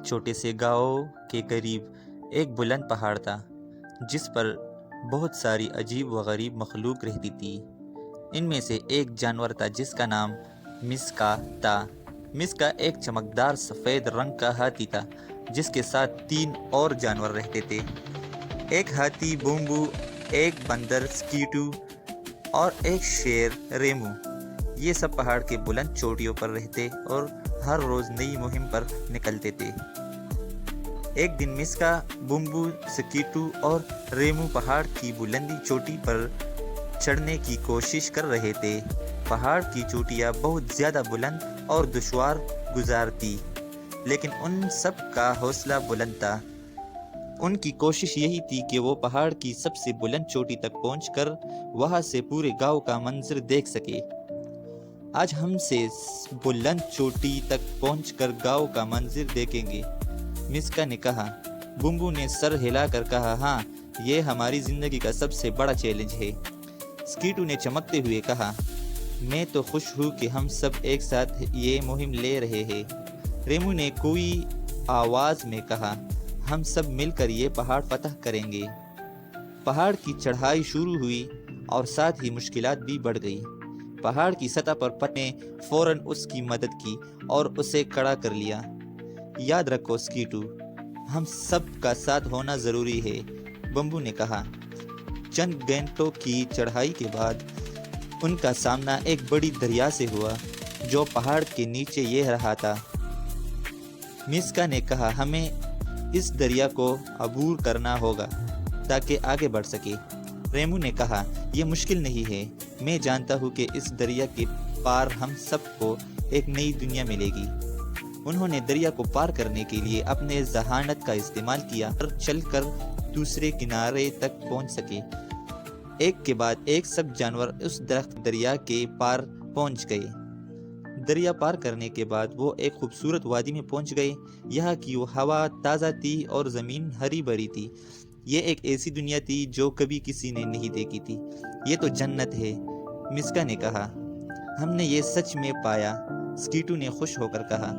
چھوٹے سے گاؤں کے قریب ایک بلند پہاڑ تھا جس پر بہت ساری عجیب و غریب مخلوق رہتی تھی۔ ان میں سے ایک جانور تھا جس کا نام مسکا تھا۔ مسکا ایک چمکدار سفید رنگ کا ہاتھی تھا جس کے ساتھ 3 اور جانور رہتے تھے، ایک ہاتھی بومبو، ایک بندر سکیٹو اور ایک شیر ریمو۔ یہ سب پہاڑ کے بلند چوٹیوں پر رہتے اور ہر روز نئی مہم پر نکلتے تھے۔ ایک دن مسکا، بومبو، سکیٹو اور ریمو پہاڑ کی بلندی چوٹی پر چڑھنے کی کوشش کر رہے تھے۔ پہاڑ کی چوٹیاں بہت زیادہ بلند اور دشوار گزار تھی، لیکن ان سب کا حوصلہ بلند تھا۔ ان کی کوشش یہی تھی کہ وہ پہاڑ کی سب سے بلند چوٹی تک پہنچ کر وہاں سے پورے گاؤں کا منظر دیکھ سکے۔ آج ہم سے بلند چوٹی تک پہنچ کر گاؤں کا منظر دیکھیں گے، مسکا نے کہا۔ بومبو نے سر ہلا کر کہا، ہاں، یہ ہماری زندگی کا سب سے بڑا چیلنج ہے۔ سکیٹو نے چمکتے ہوئے کہا، میں تو خوش ہوں کہ ہم سب ایک ساتھ یہ مہم لے رہے ہیں۔ ریمو نے کوئی آواز میں کہا، ہم سب مل کر یہ پہاڑ فتح کریں گے۔ پہاڑ کی چڑھائی شروع ہوئی اور ساتھ ہی مشکلات بھی بڑھ گئی۔ پہاڑ کی سطح پر پتھر نے فوراً اس کی مدد کی اور اسے کھڑا کر لیا۔ یاد رکھو سکیٹو، ہم سب کا ساتھ ہونا ضروری ہے، بومبو نے کہا۔ چند گھنٹوں کی چڑھائی کے بعد ان کا سامنا ایک بڑی دریا سے ہوا جو پہاڑ کے نیچے یہ رہا تھا۔ مسکا نے کہا، ہمیں اس دریا کو عبور کرنا ہوگا تاکہ آگے بڑھ سکے۔ ریمو نے کہا، یہ مشکل نہیں ہے، میں جانتا ہوں کہ اس دریا کے پار ہم سب کو ایک نئی دنیا ملے گی۔ انہوں نے دریا کو پار کرنے کے لیے اپنے ذہانت کا استعمال کیا اور چل کر دوسرے کنارے تک پہنچ سکے۔ ایک کے بعد ایک سب جانور اس درخت دریا کے پار پہنچ گئے۔ دریا پار کرنے کے بعد وہ ایک خوبصورت وادی میں پہنچ گئے۔ یہاں کی ہوا تازہ تھی اور زمین ہری بھری تھی۔ یہ ایک ایسی دنیا تھی جو کبھی کسی نے نہیں دیکھی تھی۔ یہ تو جنت ہے، مسکا نے کہا۔ ہم نے یہ سچ میں پایا، سکیٹو نے خوش ہو کر کہا۔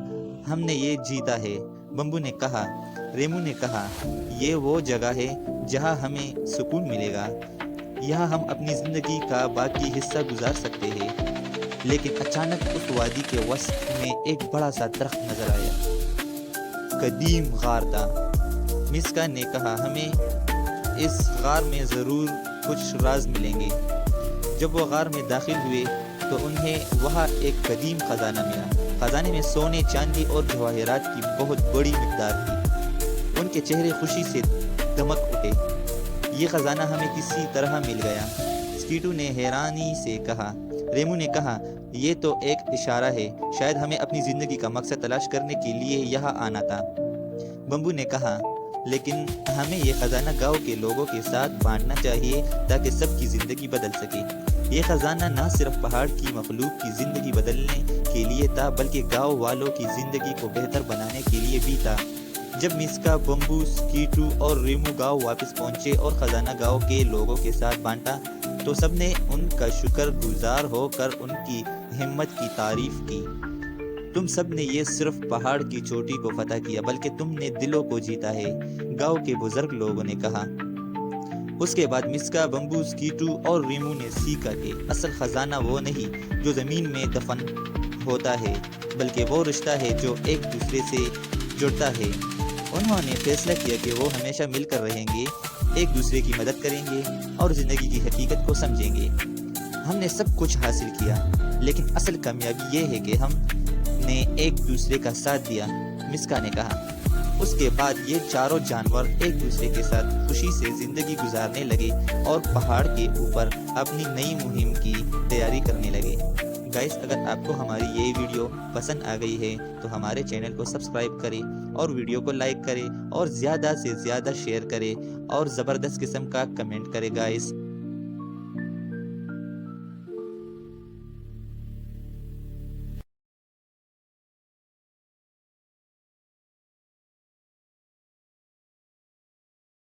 ہم نے یہ جیتا ہے، بومبو نے کہا۔ ریمو نے کہا، یہ وہ جگہ ہے جہاں ہمیں سکون ملے گا، یہاں ہم اپنی زندگی کا باقی حصہ گزار سکتے ہیں۔ لیکن اچانک اس وادی کے وسط میں ایک بڑا سا درخت نظر آیا۔ قدیم غار تھا۔ مسکا نے کہا، ہمیں اس غار میں ضرور کچھ راز ملیں گے۔ جب وہ غار میں داخل ہوئے تو انہیں وہاں ایک قدیم خزانہ ملا۔ خزانے میں سونے، چاندی اور جواہرات کی بہت بڑی مقدار تھی۔ ان کے چہرے خوشی سے دمک اٹھے۔ یہ خزانہ ہمیں کسی طرح مل گیا، سکیٹو نے حیرانی سے کہا۔ ریمو نے کہا، یہ تو ایک اشارہ ہے، شاید ہمیں اپنی زندگی کا مقصد تلاش کرنے کے لیے یہاں آنا تھا۔ بومبو نے کہا، لیکن ہمیں یہ خزانہ گاؤں کے لوگوں کے ساتھ بانٹنا چاہیے تاکہ سب کی زندگی بدل سکے۔ یہ خزانہ نہ صرف پہاڑ کی مخلوق کی زندگی بدلنے کے لیے تھا بلکہ گاؤں والوں کی زندگی کو بہتر بنانے کے لیے بھی تھا۔ جب مسکا، بومبو، سکیٹو اور ریمو گاؤں واپس پہنچے اور خزانہ گاؤں کے لوگوں کے ساتھ بانٹا تو سب نے ان کا شکر گزار ہو کر ان کی ہمت کی تعریف کی۔ تم سب نے یہ صرف پہاڑ کی چوٹی کو فتح کیا بلکہ تم نے دلوں کو جیتا ہے، گاؤں کے بزرگ لوگوں نے کہا۔ اس کے بعد مسکا، بومبو، سکیٹو اور ریمو نے سیکھا کہ اصل خزانہ وہ نہیں جو زمین میں دفن ہوتا ہے بلکہ وہ رشتہ ہے جو ایک دوسرے سے جڑتا ہے۔ انہوں نے فیصلہ کیا کہ وہ ہمیشہ مل کر رہیں گے، ایک دوسرے کی مدد کریں گے اور زندگی کی حقیقت کو سمجھیں گے۔ ہم نے سب کچھ حاصل کیا لیکن اصل کامیابی یہ ہے کہ ہم نے ایک دوسرے کا ساتھ دیا، مسکا نے کہا۔ اس کے بعد یہ چاروں جانور ایک دوسرے کے ساتھ خوشی سے زندگی گزارنے لگے اور پہاڑ کے اوپر اپنی نئی مہم کی تیاری کرنے لگے۔ گائس، اگر آپ کو ہماری یہ ویڈیو پسند آ گئی ہے تو ہمارے چینل کو سبسکرائب کریں اور ویڈیو کو لائک کریں اور زیادہ سے زیادہ شیئر کریں اور زبردست قسم کا کمنٹ کریں گائس۔